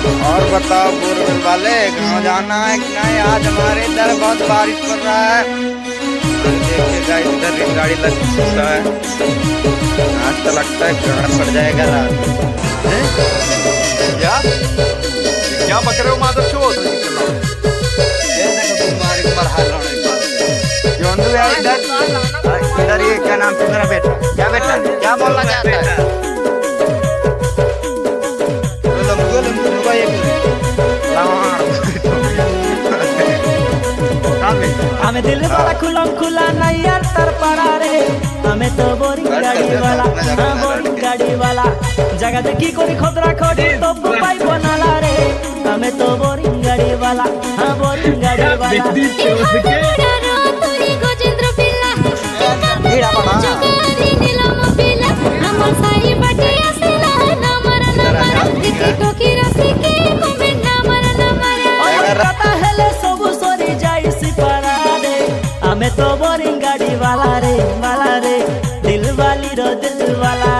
और बताओ बोरवेल वाले, गाँव जाना है कि नहीं? आज हमारे इधर बहुत बारिश पड़ रहा है। देखिएगा इधर एक गाड़ी लग चुका है। आज तो लगता है गाड़ पड़ जाएगा रात। क्या बक रहे हो माधव चोर? ये देखो तुम्हारी ऊपर हाल होने का। जोंदू यार इधर ये क्या नाम है मेरा बेटा? क्या बेटा क्या बोलना चाहता है? हमें दिल वाला खुलम खुला नहीं यार तर पड़ा रे। हमें तो बोरिंग गाड़ी वाला, हाँ बोरिंग गाड़ी वाला जगह देखी कोई खोदरा खोदी तो पाई बनाला रे। हमें तो बोरिंग गाड़ी वाला, हाँ बोरिंग गाड़ी वाला। हमें तो बोरिंग गाड़ी वाला रे, दिल वाली रो दिल वाला।